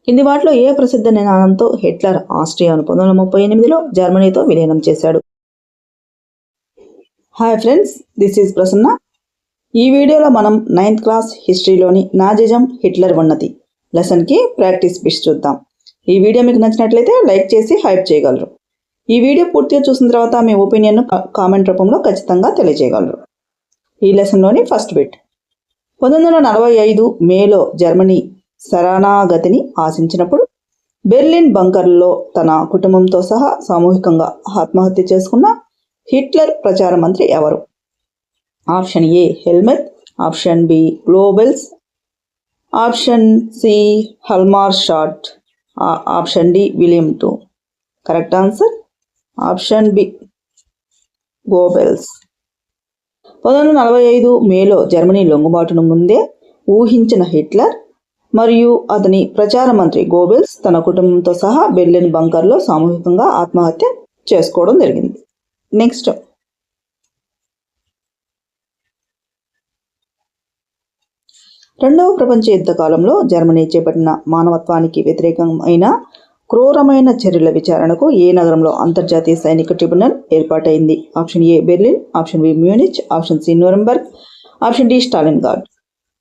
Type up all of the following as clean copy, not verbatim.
కింది వాటిలో ఏ ప్రసిద్ధ నినాదంతో హిట్లర్ ఆస్ట్రియాను 1938లో జర్మనీతో విలీనం చేశాడు? Hi friends, this is Prasanna. ఈ వీడియోలో మనం 9th క్లాస్ హిస్టరీలోని నాజిజం, హిట్లర్ ఉన్నతి లెసన్కి ప్రాక్టీస్ బిట్స్ చూద్దాం. ఈ వీడియో మీకు నచ్చినట్లయితే లైక్ చేసి హైప్ చేయగలరు. ఈ వీడియో పూర్తిగా చూసిన తర్వాత మీ ఒపీనియన్ను కామెంట్ రూపంలో ఖచ్చితంగా తెలియజేయగలరు. ఈ లెసన్లోని ఫస్ట్ బిట్. 1945 మేలో జర్మనీ శరణాగతిని ఆశించినప్పుడు బెర్లిన్ బంకర్లో తన కుటుంబంతో సహా సామూహికంగా ఆత్మహత్య చేసుకున్న హిట్లర్ ప్రచార మంత్రి ఎవరు? Option A Helmuth, option B Goebbels, option C Hjalmar Schacht, option D William two. Correct answer option B Goebbels. 1945 మేలో జర్మనీ లొంగుబాటును ముందే ఊహించిన హిట్లర్ మరియు అతని ప్రచార మంత్రి గోబెల్స్ తన కుటుంబంతో సహా బెర్లిన్ బంకర్లో సామూహికంగా ఆత్మహత్య చేసుకోవడం జరిగింది. నెక్స్ట్, రెండవ ప్రపంచ యుద్ధ కాలంలో జర్మనీ చేపట్టిన మానవత్వానికి వ్యతిరేకమైన క్రూరమైన చర్యల విచారణకు ఏ నగరంలో అంతర్జాతీయ సైనిక ట్రిబ్యునల్ ఏర్పాటైంది? Option A Berlin, option B Munich, option C Nuremberg, option D Stalingrad.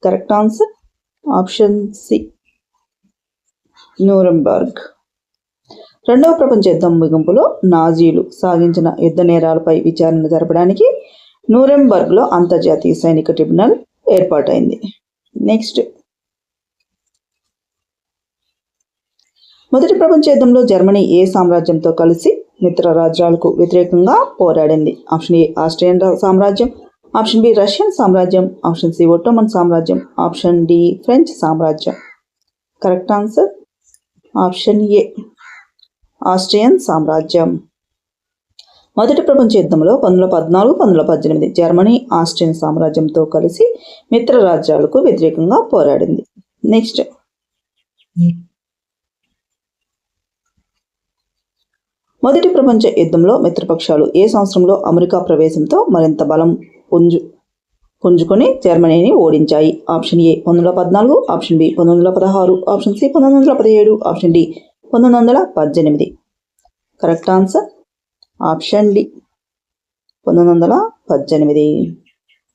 Correct answer option C Nuremberg. రెండవ ప్రపంచ యుద్ధం ముగింపులో నాజీలు సాగించిన యుద్ధ నేరాలపై విచారణ జరపడానికి న్యూరెంబర్గ్లో అంతర్జాతీయ సైనిక ట్రిబ్యునల్ ఏర్పాటైంది. నెక్స్ట్, మొదటి ప్రపంచ యుద్ధంలో జర్మనీ ఏ సామ్రాజ్యంతో కలిసి మిత్ర రాజ్యాలకు వ్యతిరేకంగా పోరాడింది? ఆప్షన్ ఏ ఆస్ట్రియన్ సామ్రాజ్యం, ఆప్షన్ బి రష్యన్ సామ్రాజ్యం, ఆప్షన్ సి ఒట్టోమన్ సామ్రాజ్యం, ఆప్షన్ డి ఫ్రెంచ్ సామ్రాజ్యం. కరెక్ట్ ఆన్సర్ ఆప్షన్ ఏ ఆస్ట్రియన్ సామ్రాజ్యం. మొదటి ప్రపంచ యుద్ధంలో 1914, 1918 జర్మనీ ఆస్ట్రియన్ సామ్రాజ్యంతో కలిసి మిత్ర రాజ్యాలకు వ్యతిరేకంగా పోరాడింది. నెక్స్ట్, మొదటి ప్రపంచ యుద్ధంలో మిత్రపక్షాలు ఏ సంవత్సరంలో అమెరికా ప్రవేశంతో మరింత బలం పుంజుకొని జర్మనీని ఓడించాయి? Option A 1914, option B 1916, option C 1917, option D 1918. Correct answer option D 1918.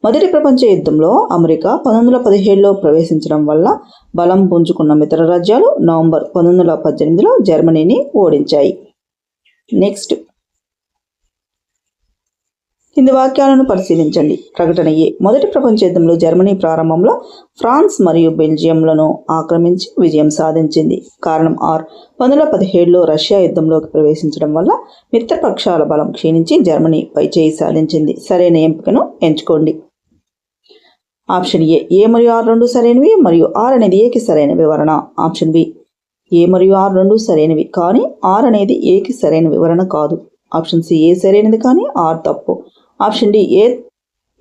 మొదటి ప్రపంచ యుద్ధంలో అమెరికా 1917లో ప్రవేశించడం వల్ల బలం పుంజుకున్న మిత్ర రాజ్యాలు నవంబర్ 1918లో జర్మనీని ఓడించాయి. నెక్స్ట్, కింది వాక్యాలను పరిశీలించండి. ప్రకటన ఏ. మొదటి ప్రపంచ యుద్ధంలో జర్మనీ ప్రారంభంలో ఫ్రాన్స్ మరియు బెల్జియంలను ఆక్రమించి విజయం సాధించింది. కారణం ఆర్. 1917లో రష్యా యుద్ధంలోకి ప్రవేశించడం వల్ల మిత్రపక్షాల బలం క్షీణించి జర్మనీ పైచేయి సాధించింది. సరైన ఎంపికను ఎంచుకోండి. ఆప్షన్ ఏ మరియు ఆర్ రెండు సరైనవి మరియు ఆర్ అనేది ఏకి సరైన వివరణ. ఆప్షన్ బి ఏ మరియు ఆర్ రెండు సరైనవి కానీ ఆర్ అనేది ఏకి సరైన వివరణ కాదు. ఆప్షన్ సి ఏ సరైనది కానీ ఆర్ తప్పు. ఆప్షన్ డి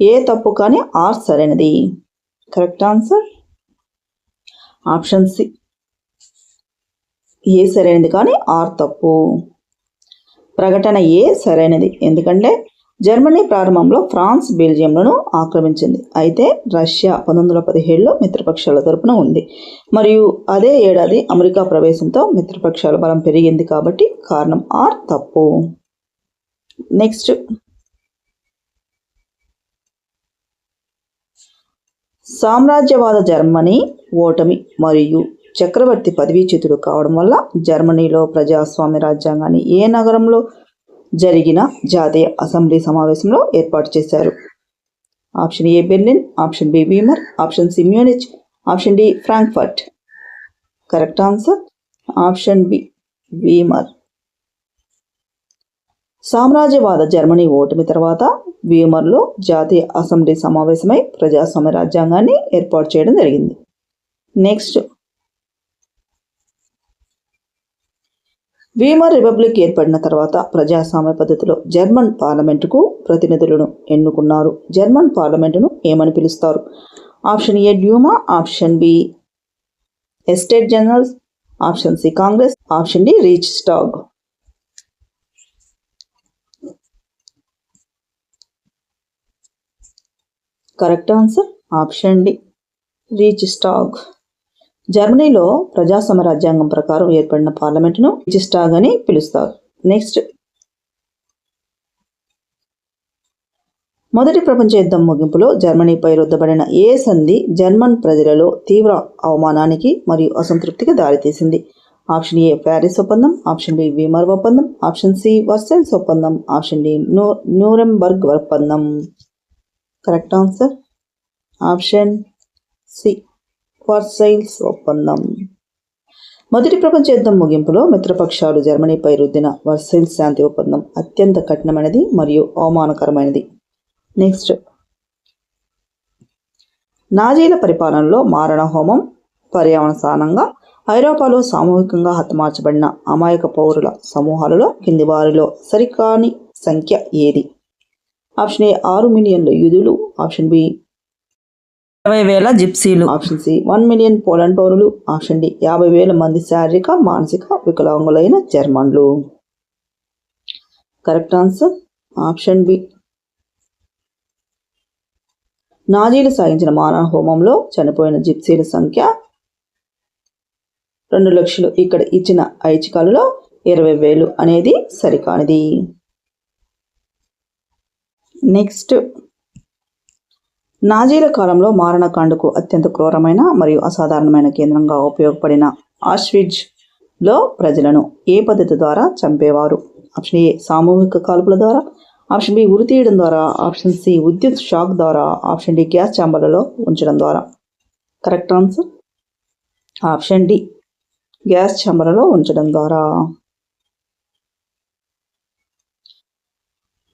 ఏ తప్పు కానీ ఆర్ సరైనది. Correct answer option C A సరైనది కానీ ఆర్ తప్పు. ప్రకటన ఏ సరైనది, ఎందుకంటే జర్మనీ ప్రారంభంలో ఫ్రాన్స్ బెల్జియంలను ఆక్రమించింది. అయితే రష్యా 1917లో మిత్రపక్షాల తరపున ఉంది మరియు అదే ఏడాది అమెరికా ప్రవేశంతో మిత్రపక్షాల బలం పెరిగింది కాబట్టి కారణం ఆర్ తప్పు. నెక్స్ట్, సామ్రాజ్యవాద జర్మనీ ఓటమి మరియు చక్రవర్తి పదవీచ్యుతుడు కావడం వల్ల జర్మనీలో ప్రజాస్వామ్య రాజ్యాంగాన్ని ఏ నగరంలో జరిగిన జాతీయ అసెంబ్లీ సమావేశంలో ఏర్పాటు చేశారు? Option A Berlin, option B Weimar, option C Munich, option D Frankfurt. Correct answer option B Weimar. సామ్రాజ్యవాద జర్మనీ ఓటమి తర్వాత వీమర్లో జాతీయ అసెంబ్లీ సమావేశమై ప్రజాస్వామ్య రాజ్యాంగాన్ని ఏర్పాటు చేయడం జరిగింది. నెక్స్ట్, వీమర్ రిపబ్లిక్ ఏర్పడిన తర్వాత ప్రజాస్వామ్య పద్ధతిలో జర్మన్ పార్లమెంటుకు ప్రతినిధులను ఎన్నుకున్నారు. జర్మన్ పార్లమెంటును ఏమని పిలుస్తారు? Option A Duma, option B estate generals, option C Congress, option D Reichstag. Correct answer option D Reichstag. జర్మనీలో ప్రజాసమ రాజ్యాంగం ప్రకారం ఏర్పడిన పార్లమెంటును రిజిస్టాగ్ అని పిలుస్తారు. నెక్స్ట్, మొదటి ప్రపంచ యుద్ధం ముగింపులో జర్మనీపై రుద్దబడిన ఏ సంధి జర్మన్ ప్రజలలో తీవ్ర అవమానానికి మరియు అసంతృప్తికి దారితీసింది? ఆప్షన్ ఏ ప్యారిస్ ఒప్పందం, ఆప్షన్ బి వీమర్ ఒప్పందం, ఆప్షన్ సి వర్సైల్స్ ఒప్పందం, ఆప్షన్ డి న్యూరెంబర్గ్ ఒప్పందం. Correct answer option C Versailles ఒప్పందం. మొదటి ప్రపంచ యుద్ధం ముగింపులో మిత్రపక్షాలు జర్మనీపై రుద్దిన వర్సైల్స్ శాంతి ఒప్పందం అత్యంత కఠినమైనది మరియు అవమానకరమైనది. నెక్స్ట్, నాజీల పరిపాలనలో మారణ హోమం పర్యవసానంగా ఐరోపాలో సామూహికంగా హతమార్చబడిన అమాయక పౌరుల సమూహాలలో కింది వారిలో సరికాని సంఖ్య ఏది? ఆప్షన్ ఏ 6 మిలియన్ల యూదులు, ఆప్షన్ బి 20,000 జిప్సీలు, ఆప్షన్ సి 1 మిలియన్ పోలాండ్ పౌరులు, ఆప్షన్ డి 50,000 మంది శారీరక మానసిక వికలాంగులైన జర్మన్లు. Correct answer option B. నాజీలు సాగించిన మానవ హోమంలో చనిపోయిన జిప్సీల సంఖ్య 2 లక్షలు. ఇక్కడ ఇచ్చిన ఐచ్ఛికాలలో 20,000 అనేది సరికానిది. నెక్స్ట్, నాజీల కాలంలో మారణకాండకు అత్యంత క్రూరమైన మరియు అసాధారణమైన కేంద్రంగా ఉపయోగపడిన ఆష్విట్జ్లో ప్రజలను ఏ పద్ధతి ద్వారా చంపేవారు? ఆప్షన్ ఏ సామూహిక కాల్పుల ద్వారా, ఆప్షన్ బి ఉరి తీయడం ద్వారా, ఆప్షన్ సి విద్యుత్ షాక్ ద్వారా, ఆప్షన్ డి గ్యాస్ ఛాంబర్లలో ఉంచడం ద్వారా. Correct answer option D gas ఛాంబర్లలో ఉంచడం ద్వారా.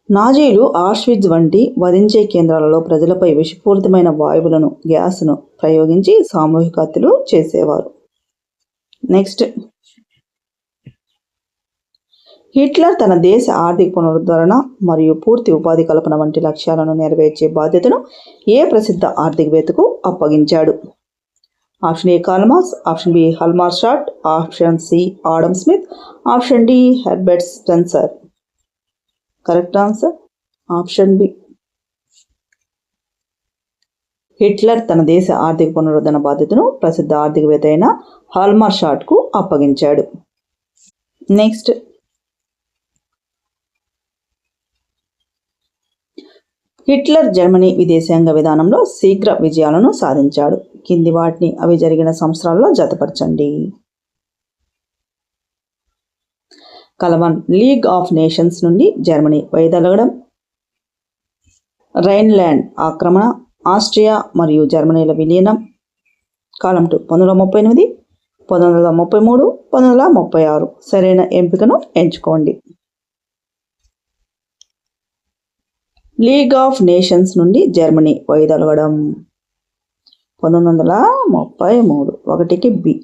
నాజీలు ఆష్విట్జ్ వంటి వధించే కేంద్రాలలో ప్రజలపై విషపూరితమైన వాయువులను గ్యాస్ను ప్రయోగించి సామూహిక హత్యలు చేసేవారు. నెక్స్ట్, హిట్లర్ తన దేశ ఆర్థిక పునరుద్ధరణ మరియు పూర్తి ఉపాధి కల్పన వంటి లక్ష్యాలను నెరవేర్చే బాధ్యతను ఏ ప్రసిద్ధ ఆర్థికవేత్తకు అప్పగించాడు? Option A Karl Marx, option B Hjalmar Schacht, option C Adam Smith, option D Herbert Spencer. Correct answer option B. Hitler తన దేశ ఆర్థిక పునరుద్ధరణ బాధ్యతను ప్రసిద్ధ ఆర్థికవేత్త అయిన హల్మార్ షాట్కు అప్పగించాడు. నెక్స్ట్, హిట్లర్ జర్మనీ విదేశాంగ విధానంలో శీఘ్ర విజయాలను సాధించాడు. కింది వాటిని అవి జరిగిన సంవత్సరాల్లో జతపరచండి. కలవన్ లీగ్ ఆఫ్ నేషన్స్ నుండి జర్మనీ వైదొలగడం, రైన్లాండ్ ఆక్రమణ, ఆస్ట్రియా మరియు జర్మనీల విలీనం. కాలం 2 1938, 1933, 1936. సరైన ఎంపికను ఎంచుకోండి. లీగ్ ఆఫ్ నేషన్స్ నుండి జర్మనీ వైదొలగడం 1933, 1కి బి.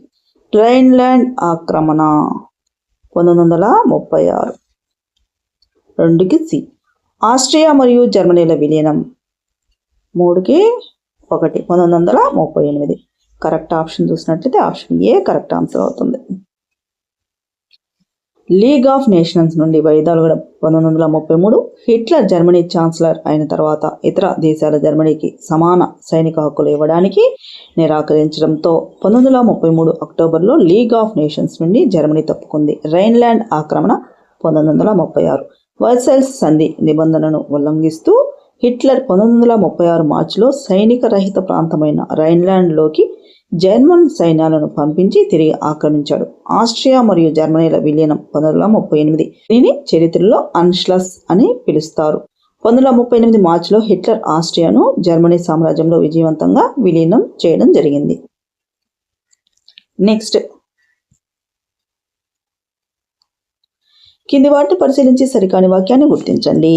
రైన్లాండ్ ఆక్రమణ 1936, 2కి సి. ఆస్ట్రియా మరియు జర్మనీల విలీనం 3కి 1, 1938. కరెక్ట్ ఆప్షన్ చూసినట్లయితే ఆప్షన్ ఏ కరెక్ట్ ఆన్సర్ అవుతుంది. లీగ్ ఆఫ్ నేషన్స్ నుండి వైదొలగడం 1933. హిట్లర్ జర్మనీ ఛాన్సలర్ అయిన తర్వాత ఇతర దేశాల జర్మనీకి సమాన సైనిక హక్కులు ఇవ్వడానికి నిరాకరించడంతో 1933 అక్టోబర్లో లీగ్ ఆఫ్ నేషన్స్ నుండి జర్మనీ తప్పుకుంది. రైన్లాండ్ ఆక్రమణ 1936. వర్సైల్స్ సంధి నిబంధనను ఉల్లంఘిస్తూ హిట్లర్ 1936 మార్చిలో సైనిక రహిత ప్రాంతమైన రైన్లాండ్లోకి జర్మన్ సైన్యాలను పంపించి తిరిగి ఆక్రమించాడు. ఆస్ట్రియా మరియు జర్మనీల విలీనం 1938. దీనిని చరిత్రలో అన్ష్లస్ అని పిలుస్తారు. 1938 మార్చిలో హిట్లర్ ఆస్ట్రియాను జర్మనీ సామ్రాజ్యంలో విజయవంతంగా విలీనం చేయడం జరిగింది. నెక్స్ట్, కింది వాటిని పరిశీలించి సరికాని వాక్యాన్ని గుర్తించండి.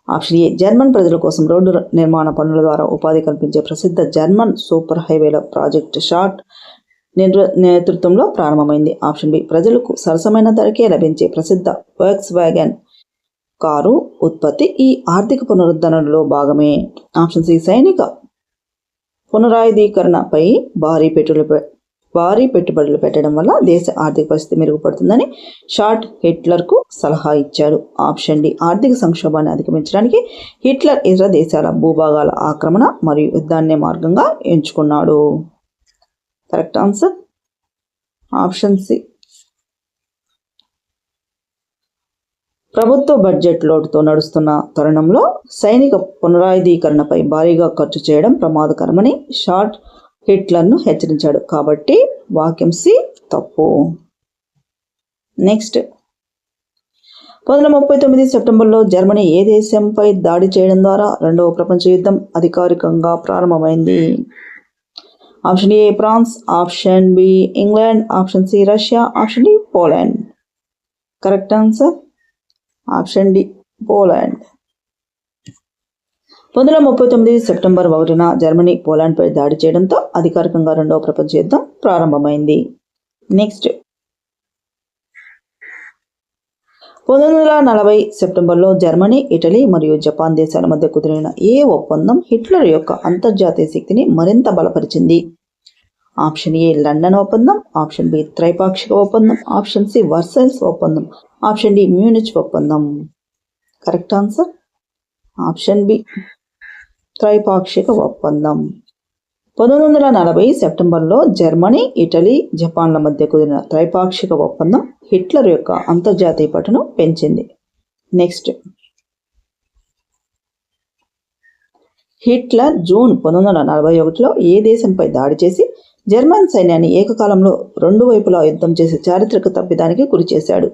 ఆప్షన్ ఏ జర్మన్ ప్రజల కోసం రోడ్డు నిర్మాణ పనుల ద్వారా ఉపాధి కల్పించే ప్రసిద్ధ జర్మన్ సూపర్ హైవేల ప్రాజెక్ట్ షాట్ నేతృత్వంలో ప్రారంభమైంది. ఆప్షన్ బి ప్రజలకు సరసమైన ధరకే లభించే ప్రసిద్ధ వోక్స్ వ్యాగన్ కారు ఉత్పత్తి ఈ ఆర్థిక పునరుద్ధరణలో భాగమే. ఆప్షన్ సి సైనిక పునరాయుధీకరణపై భారీ పెట్టుబడులు భారీ పెట్టుబడులు పెట్టడం వల్ల దేశ ఆర్థిక పరిస్థితి మెరుగుపడుతుందని షార్ట్ హిట్లర్కు సలహా ఇచ్చాడు. Option D. ఆర్థిక సంక్షోభాన్ని అధిగమించడానికి హిట్లర్ ఇతర దేశాల భూభాగాల ఆక్రమణ మరియు యుద్ధాన్నే మార్గంగా ఎంచుకున్నాడు. Correct answer option C. ప్రభుత్వ బడ్జెట్ లోటుతో నడుస్తున్న తరుణంలో సైనిక పునరాయుధీకరణపై భారీగా ఖర్చు చేయడం ప్రమాదకరమని షార్ట్ హిట్లర్ను హెచ్చరించాడు. కాబట్టి వాక్యం సి తప్పు. నెక్స్ట్ 1939 సెప్టెంబర్లో జర్మనీ ఏ దేశంపై దాడి చేయడం ద్వారా రెండవ ప్రపంచ యుద్ధం అధికారికంగా ప్రారంభమైంది? Option A France, option B England, option C Russia, option D Poland. Correct answer option D Poland. 1939 September 1న జర్మనీ పోలాండ్పై దాడి చేయడంతో అధికారికంగా రెండవ ప్రపంచ యుద్ధం ప్రారంభమైంది. నెక్స్ట్ 1940 సెప్టెంబర్లో జర్మనీ, ఇటలీ మరియు జపాన్ దేశాల మధ్య కుదిరిన ఏ ఒప్పందం హిట్లర్ యొక్క అంతర్జాతీయ శక్తిని మరింత బలపరిచింది? ఆప్షన్ ఏ లండన్ ఒప్పందం, ఆప్షన్ బి త్రైపాక్షిక ఒప్పందం, ఆప్షన్ సి వర్సైల్స్ ఒప్పందం, ఆప్షన్ డి మ్యూనిచ్ ఒప్పందం. కరెక్ట్ ఆన్సర్ ఆప్షన్ బి త్రైపాక్షిక ఒప్పందం. 1940 సెప్టెంబర్లో జర్మనీ, ఇటలీ, జపాన్ల మధ్య కుదిరిన త్రైపాక్షిక ఒప్పందం హిట్లర్ యొక్క అంతర్జాతీయ పట్టును పెంచింది. నెక్స్ట్ హిట్లర్ జూన్ 1941లో ఏ దేశంపై దాడి చేసి జర్మన్ సైన్యాన్ని ఏకకాలంలో రెండు వైపులా యుద్ధం చేసి చారిత్రక తప్పిదానికి గురి చేశాడు?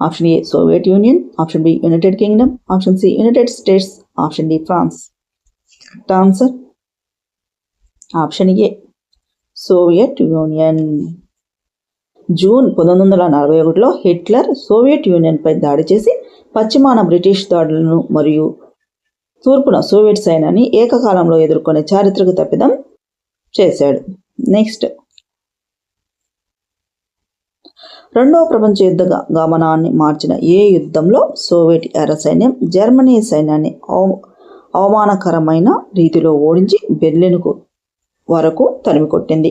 Option A Soviet Union, option B United Kingdom, option C United States, option D France. Correct answer option A Soviet Union. June 1941లో హిట్లర్ సోవియట్ యూనియన్పై దాడి చేసి పశ్చిమాన బ్రిటిష్ దాడులను మరియు తూర్పున సోవియట్ సైన్యాన్ని ఏకకాలంలో ఎదుర్కొనే చారిత్రక తప్పిదం చేశాడు. నెక్స్ట్ రెండవ ప్రపంచ యుద్ధ గమనాన్ని మార్చిన ఏ యుద్ధంలో సోవియట్ ఎర్ర సైన్యం జర్మనీ సైన్యాన్ని అవమానకరమైన రీతిలో ఓడించి బెర్లిన్కు వరకు తరిమికొట్టింది?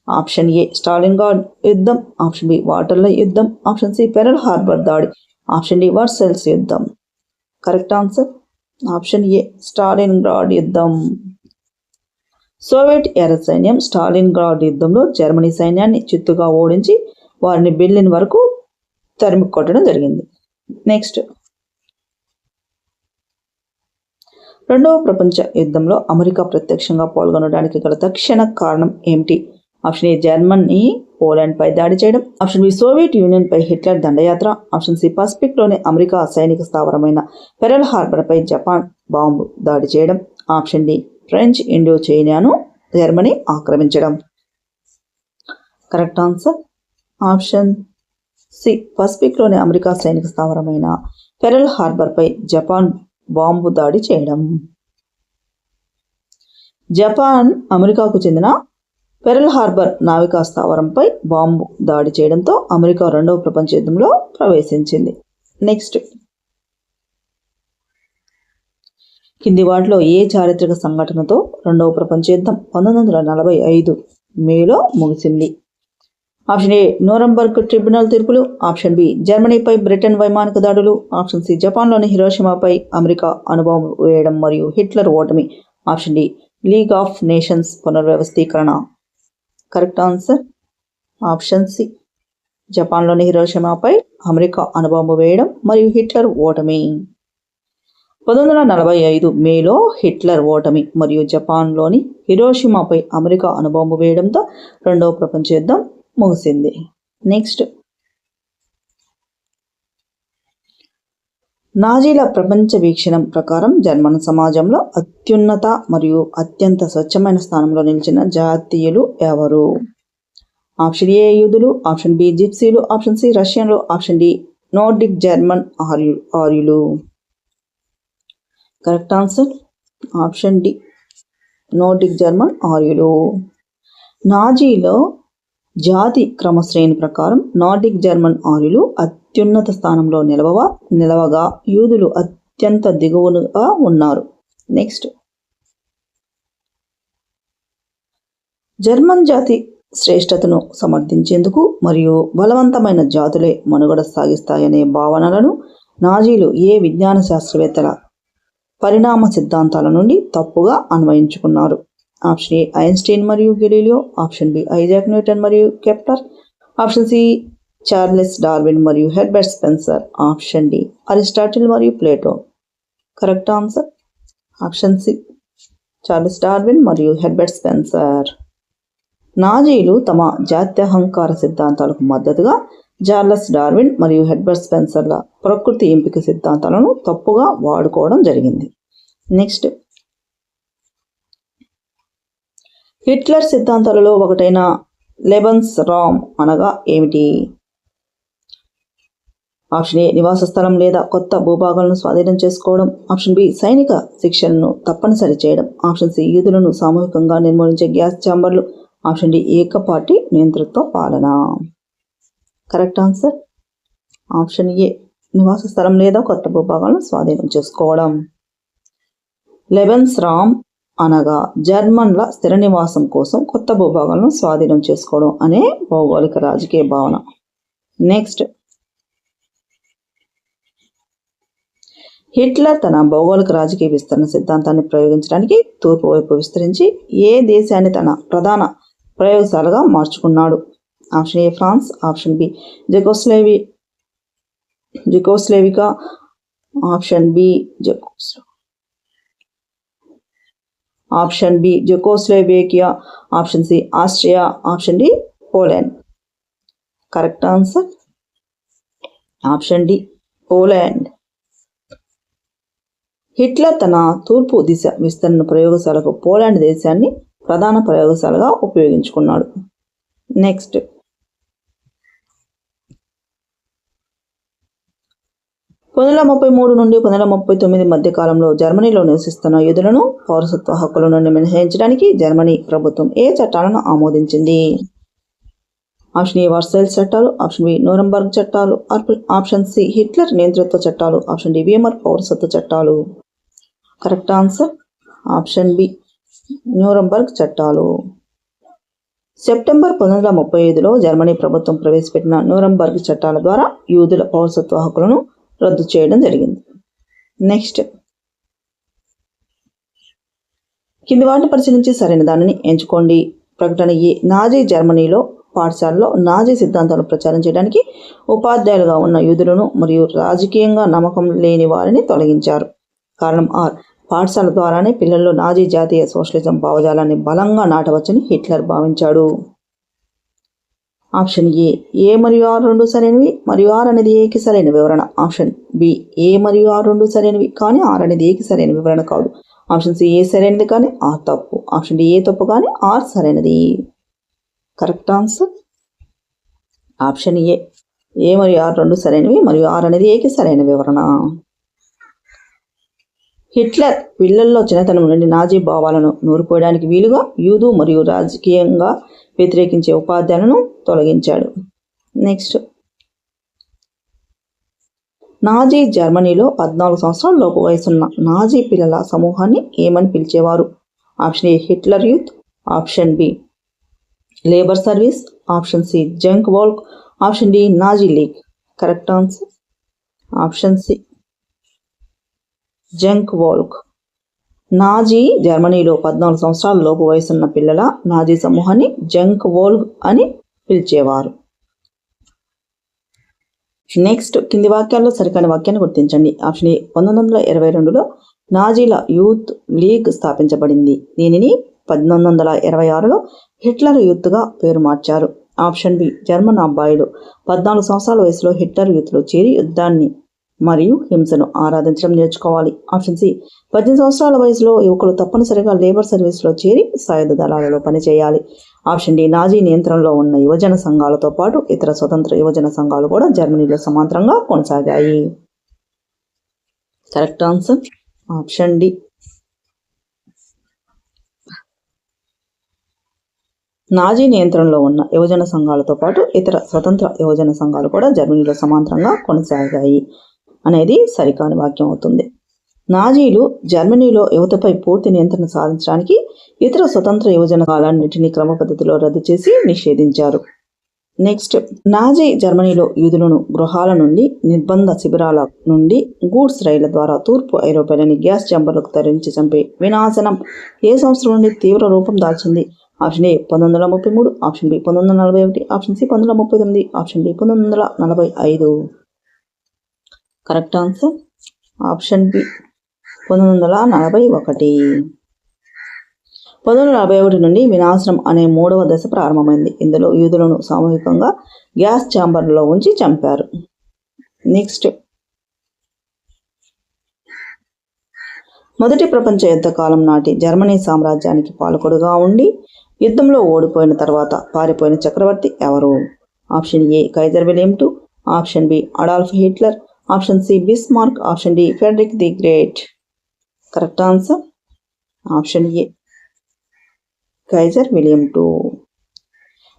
ఆప్షన్ ఏ స్టాలిన్గ్రాడ్ యుద్ధం, ఆప్షన్ బి వాటర్లూ యుద్ధం, ఆప్షన్ సి పెరల్ హార్బర్ దాడి, ఆప్షన్ డి వర్సైల్స్ యుద్ధం. కరెక్ట్ ఆన్సర్ ఆప్షన్ ఏ స్టాలిన్గ్రాడ్ యుద్ధం. సోవియట్ ఎర్ర సైన్యం స్టాలిన్గ్రాడ్ యుద్ధంలో జర్మనీ సైన్యాన్ని చిత్తుగా ఓడించి వారిని బెర్లిన్ వరకు తరిమి కొట్టడం జరిగింది. నెక్స్ట్ రెండవ ప్రపంచ యుద్ధంలో అమెరికా ప్రత్యక్షంగా పాల్గొనడానికి గల తక్షణ కారణం ఏమిటి? ఆప్షన్ ఏ జర్మనీ పోలాండ్పై దాడి చేయడం, ఆప్షన్ బి సోవియట్ యూనియన్పై హిట్లర్ దండయాత్ర, ఆప్షన్ సి పసిఫిక్లోని అమెరికా సైనిక స్థావరమైన పెరల్ హార్బర్పై జపాన్ బాంబు దాడి చేయడం, ఆప్షన్ డి ఫ్రెంచ్ ఇండో చైనాను జర్మనీ ఆక్రమించడం. కరెక్ట్ ఆన్సర్ ఆప్షన్ సి పసిఫిక్లోని అమెరికా సైనిక స్థావరమైన పెరల్ హార్బర్పై జపాన్ బాంబు దాడి చేయడం. జపాన్ అమెరికాకు చెందిన పెరల్ హార్బర్ నావికా స్థావరంపై బాంబు దాడి చేయడంతో అమెరికా రెండవ ప్రపంచ యుద్ధంలో ప్రవేశించింది. నెక్స్ట్ కింది వాటిలో ఏ చారిత్రక సంఘటనతో రెండవ ప్రపంచ యుద్ధం 1945 మేలో ముగిసింది? ఆప్షన్ ఏ నూరంబర్గ్ ట్రిబ్యునల్ తీర్పులు, ఆప్షన్ బి జర్మనీపై బ్రిటన్ వైమానిక దాడులు, ఆప్షన్ సి జపాన్లోని హిరోషిమాపై అమెరికా అణుబాంబు వేయడం మరియు హిట్లర్ ఓటమి, option D League of Nations పునర్వ్యవస్థీకరణ. కరెక్ట్ ఆన్సర్ ఆప్షన్ సి జపాన్లోని హిరోషిమాపై అమెరికా అణుబాంబు వేయడం మరియు హిట్లర్ ఓటమి. 1945 మేలో హిట్లర్ ఓటమి మరియు జపాన్లోని హిరోషిమాపై అమెరికా అణుబాంబు వేయడంతో రెండవ ప్రపంచ యుద్ధం ముగిసింది. నెక్స్ట్ నాజీల ప్రపంచ వీక్షణం ప్రకారం జర్మన్ సమాజంలో అత్యున్నత మరియు అత్యంత స్వచ్ఛమైన స్థానంలో నిలిచిన జాతీయులు ఎవరు? ఆప్షన్ ఏ యూదులు, ఆప్షన్ బి జిప్సీలు, ఆప్షన్ సి రష్యన్లు, ఆప్షన్ డి నోర్డిక్ జర్మన్ ఆర్యులు. Correct answer option D Nordic German ఆర్యులు. నాజీలో జాతి క్రమశ్రేణి ప్రకారం నార్డిక్ జర్మన్ ఆర్యులు అత్యున్నత స్థానంలో నిలవగా యూదులు అత్యంత దిగువనుగా ఉన్నారు. నెక్స్ట్ జర్మన్ జాతి శ్రేష్టతను సమర్థించేందుకు మరియు బలవంతమైన జాతులే మనుగడ సాగిస్తాయనే భావనలను నాజీలు ఏ విజ్ఞాన శాస్త్రవేత్తల పరిణామ సిద్ధాంతాల నుండి తప్పుగా అన్వయించుకున్నారు? ఆప్షన్ ఏ ఐన్స్టీన్ మరియు Galileo, option B Isaac Newton మరియు Kepler, option C Charles Darwin మరియు Herbert Spencer, option D Aristotle మరియు Plato. Correct answer option C Charles Darwin మరియు హెర్బర్ట్ స్పెన్సర్. నాజీలు తమ జాత్యహంకార సిద్ధాంతాలకు మద్దతుగా చార్లెస్ డార్విన్ మరియు హెర్బర్ట్ స్పెన్సర్ల ప్రకృతి ఎంపిక సిద్ధాంతాలను తప్పుగా వాడుకోవడం జరిగింది. నెక్స్ట్, హిట్లర్ సిద్ధాంతాలలో ఒకటైన లెబన్స్ రామ్ అనగా ఏమిటి? ఆప్షన్ ఏ నివాస స్థలం లేదా కొత్త భూభాగాలను స్వాధీనం చేసుకోవడం, ఆప్షన్ బి సైనిక శిక్షణను తప్పనిసరి చేయడం, ఆప్షన్ సి యూదులను సామూహికంగా నిర్మూలించే గ్యాస్ ఛాంబర్లు, ఆప్షన్ డి ఏకపార్టీ నియంతృత్వ పాలన. కరెక్ట్ ఆన్సర్ ఆప్షన్ ఏ నివాస స్థలం లేదా కొత్త భూభాగాలను స్వాధీనం చేసుకోవడం. లెబన్స్ రామ్ అనగా జర్మన్ల స్థిర నివాసం కోసం కొత్త భూభాగాలను స్వాధీనం చేసుకోవడం అనే భౌగోళిక రాజకీయ భావన. నెక్స్ట్, హిట్లర్ తన భౌగోళిక రాజకీయ విస్తరణ సిద్ధాంతాన్ని ప్రయోగించడానికి తూర్పు వైపు విస్తరించి ఏ దేశాన్ని తన ప్రధాన ప్రయోగశాలగా మార్చుకున్నాడు? Option A France, option B Czechoslovakia, option B Czechoslovakia, option C Austria, option D Poland. Correct answer option D Poland. Hitler తన తూర్పు దిశ విస్తరణ ప్రయోగశాలకు పోలాండ్ దేశాన్ని ప్రధాన ప్రయోగశాలగా ఉపయోగించుకున్నాడు. నెక్స్ట్, 1933 నుండి 1939 మధ్య కాలంలో జర్మనీలో నివసిస్తున్న యూదులను పౌరసత్వ హక్కుల నుండి మినహాయించడానికి జర్మనీ ప్రభుత్వం ఏ చట్టాలను ఆమోదించింది? ఆప్షన్ ఏ వర్సైల్స్ చట్టాలు, ఆప్షన్ బి నూరంబర్గ్ చట్టాలు, ఆప్షన్ సి హిట్లర్ నియంతృత్వ చట్టాలు, ఆప్షన్ డి వీమర్ పౌరసత్వ చట్టాలు. Correct answer option B Nuremberg చట్టాలు. సెప్టెంబర్ 1935లో జర్మనీ ప్రభుత్వం ప్రవేశపెట్టిన న్యూరంబర్గ్ చట్టాల ద్వారా యూదుల పౌరసత్వ హక్కులను రద్దు చేయడం జరిగింది. నెక్స్ట్, కింది వాటిని పరిశీలించి సరైన దానిని ఎంచుకోండి. ప్రకటన ఏ నాజీ జర్మనీలో పాఠశాలలో నాజీ సిద్ధాంతాలను ప్రచారం చేయడానికి ఉపాధ్యాయులుగా ఉన్న యూదులను మరియు రాజకీయంగా నమ్మకం లేని వారిని తొలగించారు. కారణం ఆర్ పాఠశాల ద్వారానే పిల్లల్లో నాజీ జాతీయ సోషలిజం భావజాలాన్ని బలంగా నాటవచ్చని హిట్లర్ భావించాడు. ఆప్షన్ ఏ మరియు ఆర్ రెండు సరైనవి మరియు ఆర్ అనేది ఏకి సరైన వివరణ. ఆప్షన్ బి ఏ మరియు ఆర్ రెండు సరైనవి కానీ ఆర్ అనేది ఏకి సరైన వివరణ కాదు. ఆప్షన్ సి ఏ సరైనది కానీ ఆర్ తప్పు. ఆప్షన్ డి ఏ తప్పు కానీ ఆర్ సరైనది. కరెక్ట్ ఆన్సర్ ఆప్షన్ ఏ మరియు ఆర్ రెండు సరైనవి మరియు ఆర్ అనేది ఏకి సరైన వివరణ. హిట్లర్ పిల్లల్లో చిన్నతనం నుండి నాజీ భావాలను నూరిపోయడానికి వీలుగా యూదు మరియు రాజకీయంగా వ్యతిరేకించే ఉపాధ్యాయులను తొలగించాడు. నెక్స్ట్, నాజీ జర్మనీలో 14 సంవత్సరాల లోపు వయసున్న నాజీ పిల్లల సమూహాన్ని ఏమని పిలిచేవారు? Option A Hitler youth, option B labour service, option C Jungvolk, option D Nazi league. Correct answer option C Jungvolk. Nazi జర్మనీలో 14 సంవత్సరాల లోపు వయసున్న పిల్లల నాజీ సమూహాన్ని జంక్ వోల్క్ అని పిలిచేవారు. నెక్స్ట్, కింది వాక్యాల్లో సరికాని వాక్యాన్ని గుర్తించండి. ఆప్షన్ ఏ 1922లో నాజీల యూత్ లీగ్ స్థాపించబడింది. దీనిని 1926లో హిట్లర్ యూత్గా పేరు మార్చారు. ఆప్షన్ బి జర్మన్ అబ్బాయిలు 14 సంవత్సరాల వయసులో హిట్లర్ యూత్లో చేరి యుద్ధాన్ని మరియు హింసను ఆరాధించడం నేర్చుకోవాలి. ఆప్షన్ సి 18 సంవత్సరాల వయసులో యువకులు తప్పనిసరిగా లేబర్ సర్వీస్లో చేరి సాయుధ దళాలలో పనిచేయాలి. ఆప్షన్ డి నాజీ నియంత్రణలో ఉన్న యువజన సంఘాలతో పాటు ఇతర స్వతంత్ర యువజన సంఘాలు కూడా జర్మనీలో సమాంతరంగా కొనసాగాయి. Correct answer option D Nazi నియంత్రణలో ఉన్న యువజన సంఘాలతో పాటు ఇతర స్వతంత్ర యువజన సంఘాలు కూడా జర్మనీలో సమాంతరంగా కొనసాగాయి అనేది సరికాని వాక్యం అవుతుంది. నాజీలు జర్మనీలో యువతపై పూర్తి నియంత్రణ సాధించడానికి ఇతర స్వతంత్ర యువజన కాలన్నింటినీ క్రమపద్ధతిలో రద్దు చేసి నిషేధించారు. నెక్స్ట్, నాజీ జర్మనీలో యూదులను గృహాల నుండి, నిర్బంధ శిబిరాల నుండి గూడ్స్ రైళ్ల ద్వారా తూర్పు ఐరోపాలోని గ్యాస్ ఛాంబర్లకు తరలించి చంపే వినాశనం ఏ సంవత్సరం నుండి తీవ్ర రూపం దాల్చింది? Option A 1933, option B 1941, option C 1939, option D 1945. Correct answer option B 1941. 1941 నుండి వినాశనం అనే 3వ దశ ప్రారంభమైంది. ఇందులో యూదులను సామూహికంగా గ్యాస్ ఛాంబర్లలో ఉంచి చంపారు. నెక్స్ట్, మొదటి ప్రపంచ యుద్ధ కాలం నాటి జర్మనీ సామ్రాజ్యానికి పాలకుడుగా ఉండి యుద్ధంలో ఓడిపోయిన తర్వాత పారిపోయిన చక్రవర్తి ఎవరు? Option A Kaiser William II, option B Adolf Hitler, option C Bismarck, option D Frederick the great. Correct answer option A Kaiser William II.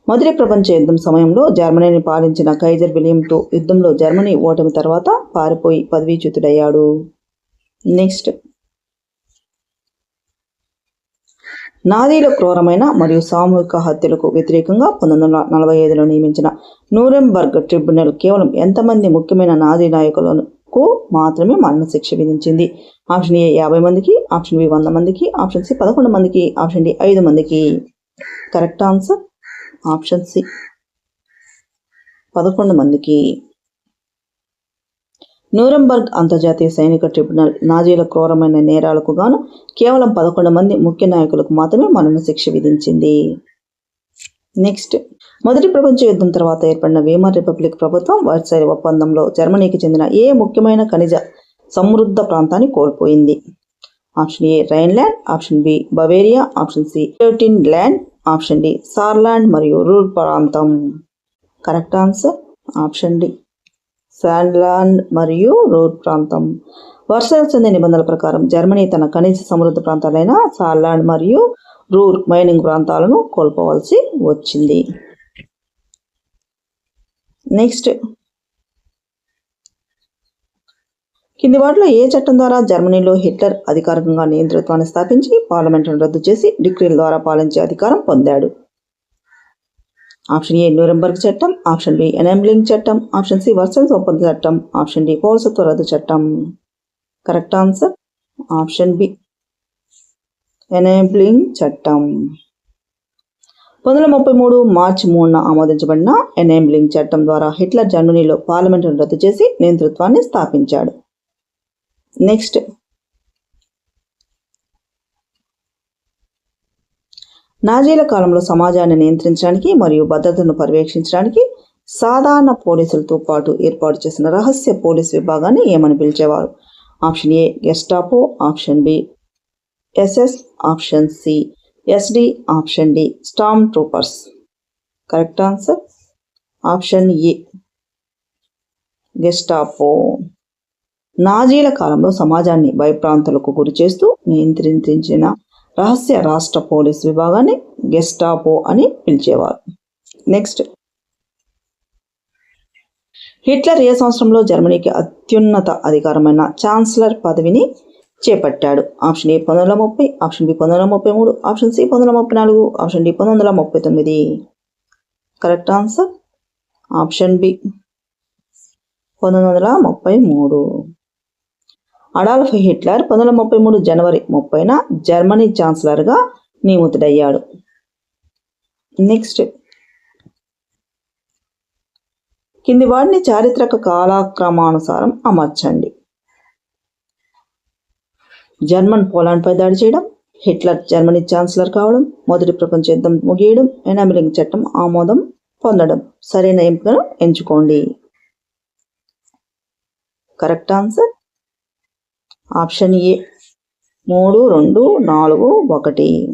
మొదటి ప్రపంచ యుద్ధం సమయంలో జర్మనీని పాలించిన కైజర్ విలియం II యుద్ధంలో జర్మనీ ఓటమి తర్వాత పారిపోయి పదవీచ్యుతుడయ్యాడు. నెక్స్ట్, నాజీల క్రూరమైన మరియు సామూహిక హత్యలకు వ్యతిరేకంగా 1945లో నియమించిన నూరెంబర్గ్ ట్రిబ్యునల్ కేవలం ఎంతమంది ముఖ్యమైన నాజీ నాయకులకు మాత్రమే మరణశిక్ష విధించింది? ఆప్షన్ ఏ 50 మందికి, ఆప్షన్ బి 100 మందికి, ఆప్షన్ సి 11 మందికి, ఆప్షన్ డి 5 మందికి. కరెక్ట్ ఆన్సర్ ఆప్షన్ సి 11 మందికి. నూరెంబర్గ్ అంతర్జాతీయ సైనిక ట్రిబ్యునల్ నాజీల క్రూరమైన నేరాలకు గాను కేవలం 11 మంది ముఖ్య నాయకులకు మాత్రమే మరణశిక్ష విధించింది. నెక్స్ట్, మొదటి ప్రపంచ యుద్ధం తర్వాత ఏర్పడిన వీమర్ రిపబ్లిక్ ప్రభుత్వం వర్సైల్ ఒప్పందంలో జర్మనీకి చెందిన ఏ ముఖ్యమైన ఖనిజ సమృద్ధ ప్రాంతాన్ని కోల్పోయింది? Option A Rhineland, option B Bavaria, option C land, option D Saarland మరియు రూర్ ప్రాంతం. Correct answer option D Saarland మరియు రూర్ ప్రాంతం. వర్సైల్ సంధి నిబంధనల ప్రకారం జర్మనీ తన ఖనిజ సమృద్ధ ప్రాంతాలైన సార్లాండ్ మరియు రూర్ మైనింగ్ ప్రాంతాలను కోల్పోవలసి వచ్చింది. నెక్స్ట్, కింది వాటిలో ఏ చట్టం ద్వారా జర్మనీలో హిట్లర్ అధికారికంగా నియంతృత్వాన్ని స్థాపించి పార్లమెంటును రద్దు చేసి డిక్రీల ద్వారా పాలించే అధికారం పొందాడు? ఆప్షన్ ఏ న్యూరెంబర్గ్ చట్టం, ఆప్షన్ బి ఎనేబ్లింగ్ చట్టం, ఆప్షన్ సి వర్సైల్స్ ఒప్పంద చట్టం, ఆప్షన్ డి పౌరసత్వ రద్దు చట్టం. Correct answer option B enabling చట్టం. 1933 మార్చి 3న ఆమోదించబడిన ఎనేబ్లింగ్ చట్టం ద్వారా హిట్లర్ జర్మనీలో పార్లమెంటును రద్దు చేసి నియంతృత్వాన్ని స్థాపించాడు. నెక్స్ట్, నాజీల కాలంలో సమాజాన్ని నియంత్రించడానికి మరియు భద్రతను పర్యవేక్షించడానికి సాధారణ పోలీసులతో పాటు ఏర్పాటు చేసిన రహస్య పోలీస్ విభాగాన్ని ఏమని పిలిచేవారు? Option A Gestapo, option B SS, option C SD, option D storm troopers. Correct answer option A Gestapo. నాజీల కాలంలో సమాజాన్ని భయప్రాంతులకు గురి చేస్తూ నియంత్రించిన రహస్య రాష్ట్ర పోలీస్ విభాగాన్ని గెస్టాపో అని పిలిచేవారు. నెక్స్ట్, హిట్లర్ ఏ సంవత్సరంలో జర్మనీకి అత్యున్నత అధికారమైన ఛాన్సలర్ పదవిని చేపట్టాడు? Option A 1930, option B 1933, option C 1934, option D 1939. Correct answer option B 1933. Adolf Hitler 1933 జనవరి 30న జర్మనీ ఛాన్సలర్గా నియమితుడయ్యాడు. నెక్స్ట్, కింది వాటిని చారిత్రక కాలక్రమానుసారం అమర్చండి. జర్మన్ పోలాండ్పై దాడి చేయడం, హిట్లర్ జర్మనీ ఛాన్సలర్ కావడం, మొదటి ప్రపంచ యుద్ధం ముగియడం, ఎనాబిలింగ్ చట్టం ఆమోదం పొందడం. సరైన ఎంపికను ఎంచుకోండి. కరెక్ట్ ఆన్సర్ ఆప్షన్ ఏ 3, 2, 4, 1.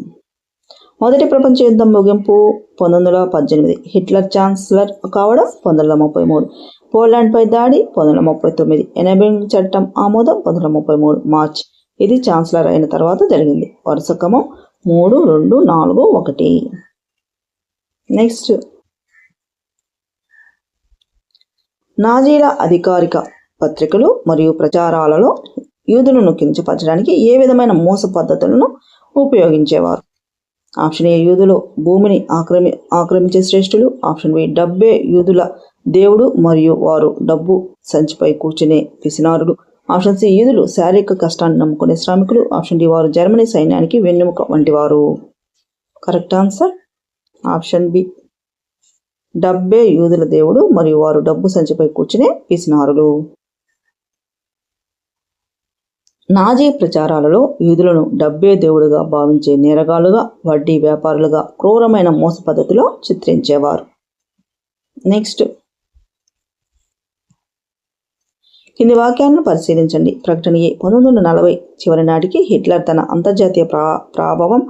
మొదటి ప్రపంచ యుద్ధం ముగింపు 1918, హిట్లర్ ఛాన్సలర్ కావడం 1933, పోలాండ్పై దాడి 1939, ఎనాబిలింగ్ చట్టం ఆమోదం 1933 మార్చ్. ఇది ఛాన్సలర్ అయిన తర్వాత జరిగింది. వరుస క్రమం 3, 2, 4, 1. నెక్స్ట్, నాజీల అధికారిక పత్రికలు మరియు ప్రచారాలలో యూదులను కించపరచడానికి ఏ విధమైన మోస పద్ధతులను ఉపయోగించేవారు? ఆప్షన్ ఏ, యూదులు భూమిని ఆక్రమించే శ్రేష్ఠులు. ఆప్షన్ బి, డబ్బే యూదుల దేవుడు మరియు వారు డబ్బు సంచిపై కూర్చునే పిసినారులు. ఆప్షన్ సి, యూదులు శారీరక కష్టాన్ని నమ్ముకునే శ్రామికులు. ఆప్షన్ డి, వారు జర్మనీ సైన్యానికి వెన్నెముక వంటి వారు. కరెక్ట్ ఆన్సర్ ఆప్షన్ బి, డబ్బే యూదుల దేవుడు మరియు వారు డబ్బు సంచిపై కూర్చునే పిసినారులు. నాజీ ప్రచారాలలో యూదులను డబ్బే దేవుడుగా భావించే నేరగాళ్లుగా, వడ్డీ వ్యాపారులుగా, క్రూరమైన మోస పద్ధతిలో చిత్రించేవారు. నెక్స్ట్, కింది వాక్యాలను పరిశీలించండి. ప్రకటన ఏ, 1940 చివరి నాటికి హిట్లర్ తన అంతర్జాతీయ ప్రభావం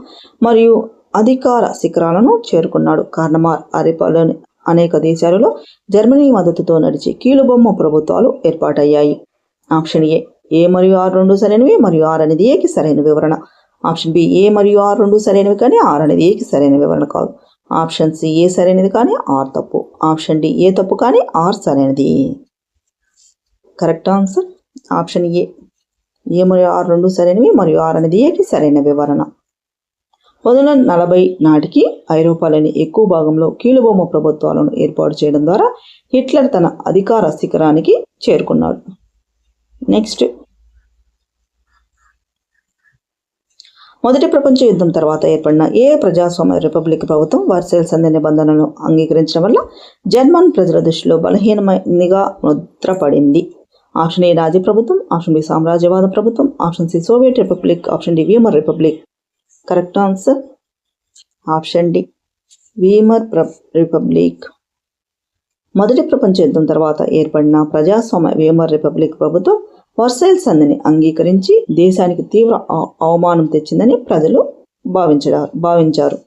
మరియు అధికార శిఖరాలను చేరుకున్నాడు. కార్నమార్ అరిపాలోని అనేక దేశాలలో జర్మనీ మద్దతుతో నడిచి కీలుబొమ్మ ప్రభుత్వాలు ఏర్పాటయ్యాయి. ఆప్షన్ ఏ మరియు ఆర్ రెండు సరైనవి మరియు ఆర్ అనేది ఏకి సరైన వివరణ. ఆప్షన్ బి, ఏ మరియు ఆర్ రెండు సరైనవి కానీ ఆర్ అనేది ఏకి సరైన వివరణ కాదు. ఆప్షన్ సి, ఏ సరైనది కానీ ఆర్ తప్పు. ఆప్షన్ డి, ఏ తప్పు కానీ ఆర్ సరైనది. కరెక్ట్ ఆన్సర్ ఆప్షన్ ఏ మరియు ఆర్ రెండు సరైనవి మరియు ఆర్ అనేది ఏకి సరైన వివరణ. 1940 నాటికి ఐరోపాలోని ఎక్కువ భాగంలో కీలుబొమ్మ ప్రభుత్వాలను ఏర్పాటు చేయడం ద్వారా హిట్లర్ తన అధికార శిఖరానికి చేరుకున్నాడు. నెక్స్ట్, మొదటి ప్రపంచ యుద్ధం తర్వాత ఏర్పడిన ఏ ప్రజాస్వామ్య రిపబ్లిక్ ప్రభుత్వం వర్సైల్ సంధి నిబంధనలను అంగీకరించడం వల్ల జర్మన్ ప్రజల దృష్టిలో బలహీనమైనదిగా ముద్రపడింది? ఆప్షన్ ఏ, నాజీ ప్రభుత్వం. ఆప్షన్ బి, సామ్రాజ్యవాద ప్రభుత్వం. Option C, Soviet republic. Option D, Weimar republic. Correct answer option D, Weimar republic. మొదటి ప్రపంచ యుద్ధం తర్వాత ఏర్పడిన ప్రజాస్వామ్య వీమర్ రిపబ్లిక్ ప్రభుత్వం వర్సైల్ సంధిని అంగీకరించి దేశానికి తీవ్ర అవమానం తెచ్చిందని ప్రజలు భావించారు.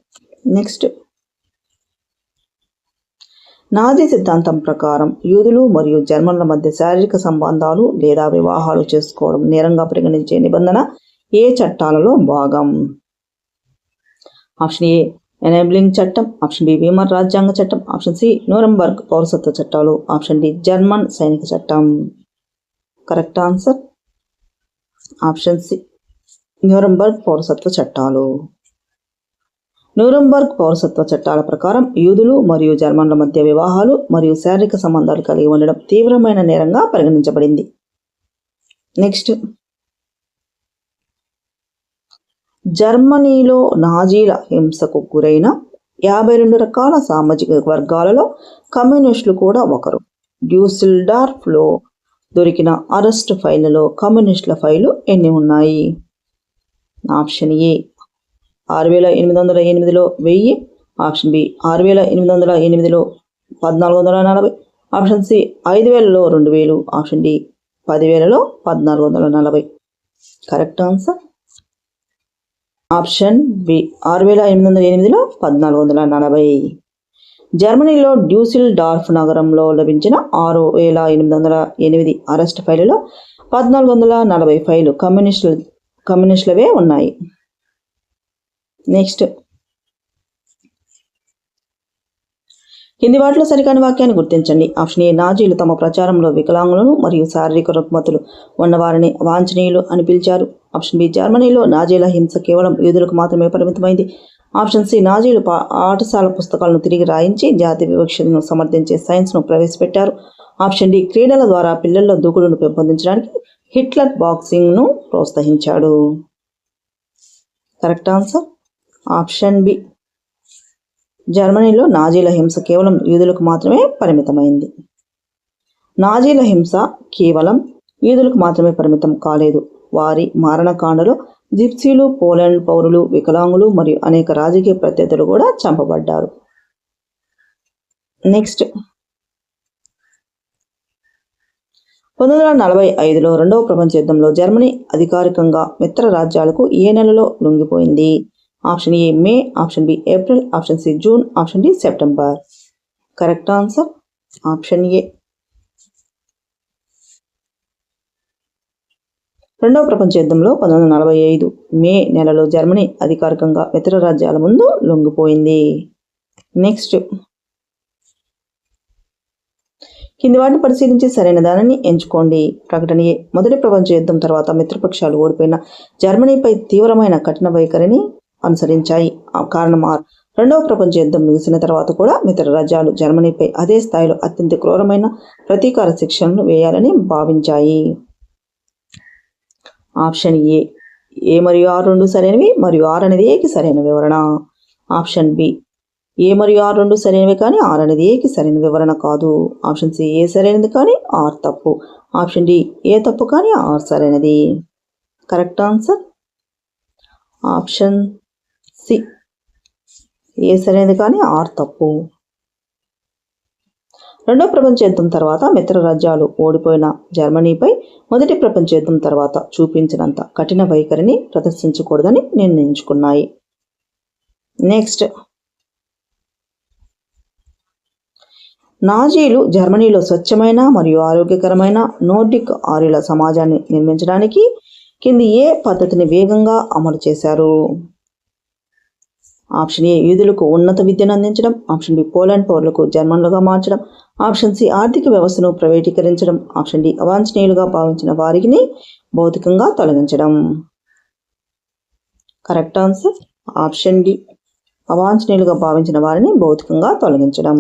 నెక్స్ట్, నాజీ సిద్ధాంతం ప్రకారం యూదులు మరియు జర్మన్ల మధ్య శారీరక సంబంధాలు లేదా వివాహాలు చేసుకోవడం నేరంగా పరిగణించే నిబంధన ఏ చట్టాలలో భాగం? ఆప్షన్ ఏ, ఎనేబ్లింగ్ చట్టం. ఆప్షన్ బి, వీమర్ రాజ్యాంగ చట్టం. ఆప్షన్ సి, న్యూరంబర్గ్ పౌరసత్వ చట్టాలు. ఆప్షన్ డి, జర్మన్ సైనిక చట్టం. Correct answer option C, Nuremberg పౌరసత్వ చట్టాలు. న్యూరంబర్గ్ పౌరసత్వ చట్టాల ప్రకారం యూదులు మరియు జర్మన్ల మధ్య వివాహాలు మరియు శారీరక సంబంధాలు కలిగి ఉండడం తీవ్రమైన నేరంగా పరిగణించబడింది. నెక్స్ట్, జర్మనీలో నాజీల హింసకు గురైన 52 రకాల సామాజిక వర్గాలలో కమ్యూనిస్టులు కూడా ఒకరు. డ్యూసిల్డార్ఫ్లో దొరికిన అరెస్ట్ ఫైళ్లలో కమ్యూనిస్టుల ఫైలు ఎన్ని ఉన్నాయి? ఆప్షన్ ఏ, 6808లో 1000. ఆప్షన్ బి, 6808లో 1440. ఆప్షన్ సి, 5000లో 2000. ఆప్షన్ డి, 10000లో 1440. కరెక్ట్ ఆన్సర్ ఆప్షన్ బి, 6808లో 1440. జర్మనీలో డ్యూసిల్డార్ఫ్ నగరంలో లభించిన 6808 అరెస్ట్ ఫైలులో 1440 ఫైలు కమ్యూనిస్టులవే ఉన్నాయి. నెక్స్ట్, కింది వాటిలో సరికాని వాక్యాన్ని గుర్తించండి. ఆప్షన్ ఏ, నాజీలు తమ ప్రచారంలో వికలాంగులను మరియు శారీరక రుగ్మతులు ఉన్నవారిని వాంఛనీయులు అని పిలిచారు. ఆప్షన్ బి, జర్మనీలో నాజీల హింస కేవలం యూదులకు మాత్రమే పరిమితమైంది. ఆప్షన్ సి, నాజీలు పాఠశాల పుస్తకాలను తిరిగి రాయించి జాతి వివక్షను సమర్థించే సైన్స్ను ప్రవేశపెట్టారు. ఆప్షన్ డి, క్రీడల ద్వారా పిల్లల్లో దూకుడును పెంపొందించడానికి హిట్లర్ బాక్సింగ్ను ప్రోత్సహించాడు. కరెక్ట్ ఆన్సర్ ఆప్షన్ బి, జర్మనీలో నాజీల హింస కేవలం యూదులకు మాత్రమే పరిమితమైంది. నాజీల హింస కేవలం యూదులకు మాత్రమే పరిమితం కాలేదు. వారి మారణకాండలో జిప్సీలు, పోలాండ్ పౌరులు, వికలాంగులు మరియు అనేక రాజకీయ ప్రత్యర్థులు కూడా చంపబడ్డారు. నెక్స్ట్, 1945లో రెండవ ప్రపంచ యుద్ధంలో జర్మనీ అధికారికంగా మిత్ర రాజ్యాలకు ఏ నెలలో లొంగిపోయింది? Option A, May. Option B, April. Option C, June. Option D, September. Correct answer option A, రెండవ ప్రపంచ యుద్ధంలో 1945 మే నెలలో జర్మనీ అధికారికంగా మిత్ర రాజ్యాల ముందు లొంగిపోయింది. నెక్స్ట్, కింది వాటిని పరిశీలించి సరైన దానిని ఎంచుకోండి. ప్రకటన ఏ. మొదటి ప్రపంచ యుద్ధం తర్వాత మిత్రపక్షాలు ఓడిపోయిన జర్మనీపై తీవ్రమైన కఠిన వైఖరిని అనుసరించాయి. కారణం ఆర్. రెండవ ప్రపంచ యుద్ధం ముగిసిన తర్వాత కూడా మిత్ర రాజ్యాలు జర్మనీపై అదే స్థాయిలో అత్యంత క్రూరమైన ప్రతీకార శిక్షలను వేయాలని భావించాయి. Option A. ఏ మరియు ఆర్ రెండు సరైనవి మరియు ఆర్ అనేది ఏకి సరైన వివరణ. Option B. ఏ మరియు ఆర్ రెండు సరైనవి కానీ ఆర్ అనేది ఏకి సరైన వివరణ కాదు. Option C. ఏ సరైనది కానీ ఆర్ తప్పు. Option D. ఏ తప్పు కానీ ఆర్ సరైనది. Correct answer option C. A సరైనది కానీ ఆర్ తప్పు. రెండవ ప్రపంచ యుద్ధం తర్వాత మిత్ర రాజ్యాలు ఓడిపోయిన జర్మనీపై మొదటి ప్రపంచ యుద్ధం తర్వాత చూపించినంత కఠిన వైఖరిని ప్రదర్శించకూడదని నిర్ణయించుకున్నాయి. నెక్స్ట్, నాజీలు జర్మనీలో స్వచ్ఛమైన మరియు ఆరోగ్యకరమైన నోర్డిక్ ఆర్యుల సమాజాన్ని నిర్మించడానికి కింది ఏ పద్ధతిని వేగంగా అమలు చేశారు? ఆప్షన్ ఏ. యూదులకు ఉన్నత విద్యను అందించడం. Option B. పోలాండ్ పౌరులకు జర్మన్లుగా మార్చడం. Option C. ఆర్థిక వ్యవస్థను ప్రైవేటీకరించడం. Option D. అవాంఛనీయులుగా భావించిన వారిని భౌతికంగా తొలగించడం. Correct answer option D. అవాంఛనీయులుగా భావించిన వారిని భౌతికంగా తొలగించడం.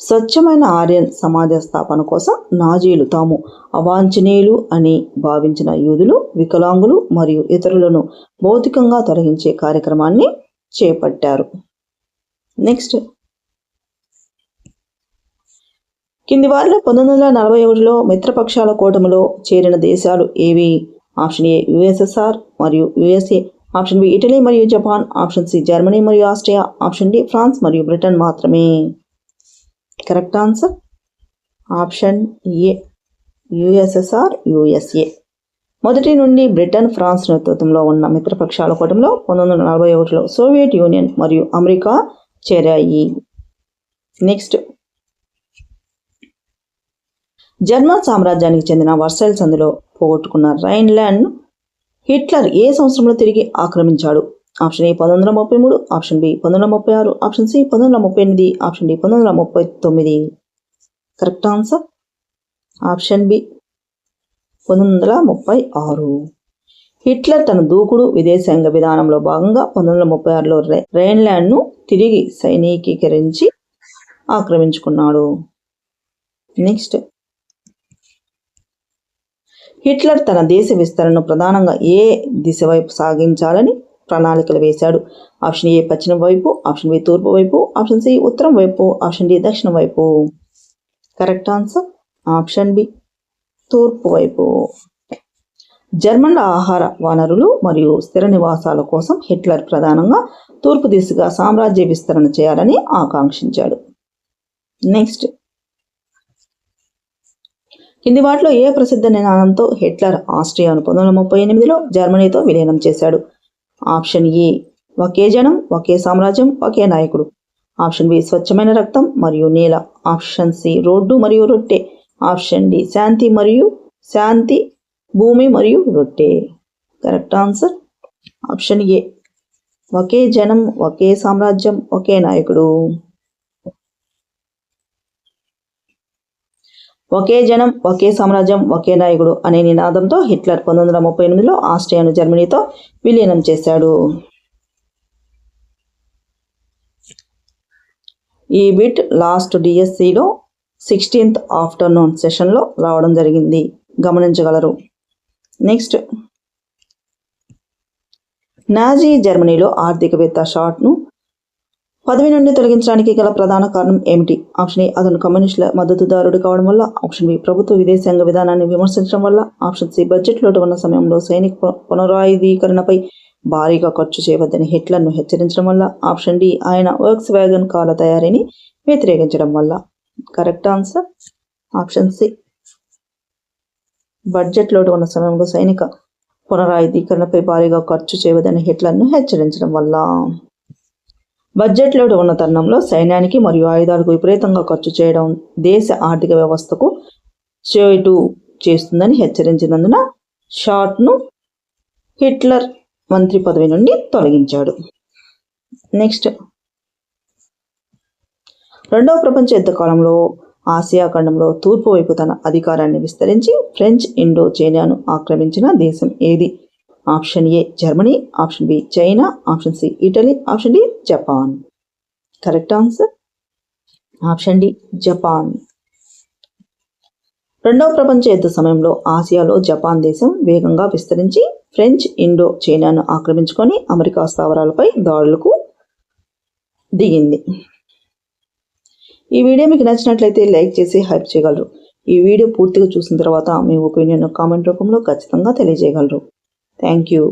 స్వచ్ఛమైన ఆర్యన్ సమాజ స్థాపన కోసం నాజీలు తాము అవాంఛనీయులు అని భావించిన యూదులు, వికలాంగులు మరియు ఇతరులను భౌతికంగా తొలగించే కార్యక్రమాన్ని చేపట్టారు. నెక్స్ట్, కింది వారిలో 1941లో మిత్రపక్షాల కూటమిలో చేరిన దేశాలు ఏవి? Option A. యుఎస్ఎస్ఆర్ మరియు యుఎస్ఏ. Option B. ఇటలీ మరియు జపాన్. Option C. జర్మనీ మరియు ఆస్ట్రియా. Option D. ఫ్రాన్స్ మరియు బ్రిటన్ మాత్రమే. Correct answer option A. USSR, USA. మొదటి నుండి బ్రిటన్, ఫ్రాన్స్ నేతృత్వంలో ఉన్న మిత్రపక్షాల కూటమిలో 1941లో సోవియట్ యూనియన్ మరియు అమెరికా చేరాయి. నెక్స్ట్, జర్మన్ సామ్రాజ్యానికి చెందిన వర్సైల్ సంధిలో పోగొట్టుకున్న రైన్లాండ్ను హిట్లర్ ఏ సంవత్సరంలో తిరిగి ఆక్రమించాడు? Option A. 1933. Option B. 1936. Option C. 1938. Option D. 1939. Correct answer option B. 1936. Hitler తన దూకుడు విదేశాంగ విధానంలో భాగంగా 1936లో రైన్లాండ్ను తిరిగి సైనికీకరించి ఆక్రమించుకున్నాడు. నెక్స్ట్, హిట్లర్ తన దేశ విస్తరణను ప్రధానంగా ఏ దిశ వైపు సాగించాలని ప్రణాళికలు వేశాడు? Option A. పశ్చిమ వైపు. Option B. తూర్పు వైపు. Option C. ఉత్తరం వైపు. Option D. దక్షిణ వైపు. Correct answer option B. తూర్పు వైపు. జర్మన్ల ఆహార వనరులు మరియు స్థిర నివాసాల కోసం హిట్లర్ ప్రధానంగా తూర్పు దిశగా సామ్రాజ్య విస్తరణ చేయాలని ఆకాంక్షించాడు. నెక్స్ట్, కింది వాటిలో ఏ ప్రసిద్ధ నినాదంతో హిట్లర్ ఆస్ట్రియాను 1938లో జర్మనీతో విలీనం చేశాడు? Option A. ఒకే జనం, ఒకే సామ్రాజ్యం, ఒకే నాయకుడు. Option B. స్వచ్ఛమైన రక్తం మరియు నీల. Option C. రోడ్డు మరియు రొట్టె. Option D. శాంతి, భూమి మరియు రొట్టె. Correct answer option A. ఒకే జనం, ఒకే సామ్రాజ్యం, ఒకే నాయకుడు. ఒకే జనం, ఒకే సామ్రాజ్యం, ఒకే నాయకుడు అనే నినాదంతో హిట్లర్ 1938లో ఆస్ట్రియాను జర్మనీతో విలీనం చేశాడు. ఈ బిట్ లాస్ట్ డిఎస్సిలో 16th ఆఫ్టర్నూన్ సెషన్లో రావడం జరిగింది, గమనించగలరు. నెక్స్ట్, నాజీ జర్మనీలో ఆర్థికవేత్త షార్ట్ను పదవి నుండి తొలగించడానికి గల ప్రధాన కారణం ఏమిటి? Option A. అతను కమ్యూనిస్టుల మద్దతుదారుడు కావడం వల్ల. Option B. ప్రభుత్వ విదేశాంగ విధానాన్ని విమర్శించడం వల్ల. Option C. బడ్జెట్ లోటు ఉన్న సమయంలో సైనిక పునరాయుధీకరణపై భారీగా ఖర్చు చేయవద్దని హిట్లర్ను హెచ్చరించడం వల్ల. Option D. ఆయన వోక్స్ వ్యాగన్ కార్ల తయారీని వ్యతిరేకించడం వల్ల. Correct answer option C. Budget లోటు ఉన్న సమయంలో సైనిక పునరాయుధీకరణపై భారీగా ఖర్చు చేయవద్దని హిట్లర్ను హెచ్చరించడం వల్ల. బడ్జెట్ లోటు ఉన్న తరుణంలో సైన్యానికి మరియు ఆయుధాలకు విపరీతంగా ఖర్చు చేయడం దేశ ఆర్థిక వ్యవస్థకు చేటు చేస్తుందని హెచ్చరించినందున షార్ట్ను హిట్లర్ మంత్రి పదవి నుండి తొలగించాడు. నెక్స్ట్, రెండవ ప్రపంచ యుద్ధ కాలంలో ఆసియా ఖండంలో తూర్పు వైపు తన అధికారాన్ని విస్తరించి ఫ్రెంచ్ ఇండో చైనాను ఆక్రమించిన దేశం ఏది? Option A Germany, option B China, option C Italy, option D Japan. Correct answer option D Japan. రెండవ ప్రపంచ యుద్ధ సమయంలో ఆసియాలో జపాన్ దేశం వేగంగా విస్తరించి ఫ్రెంచ్ ఇండో చైనాను ఆక్రమించుకొని అమెరికా స్థావరాలపై దాడులకు దిగింది. ఈ వీడియో మీకు నచ్చినట్లయితే లైక్ చేసి హైప్ చేయగలరు. ఈ వీడియో పూర్తిగా చూసిన తర్వాత మీ ఒపీనియన్ కామెంట్ రూపంలో ఖచ్చితంగా తెలియజేయగలరు. Thank you.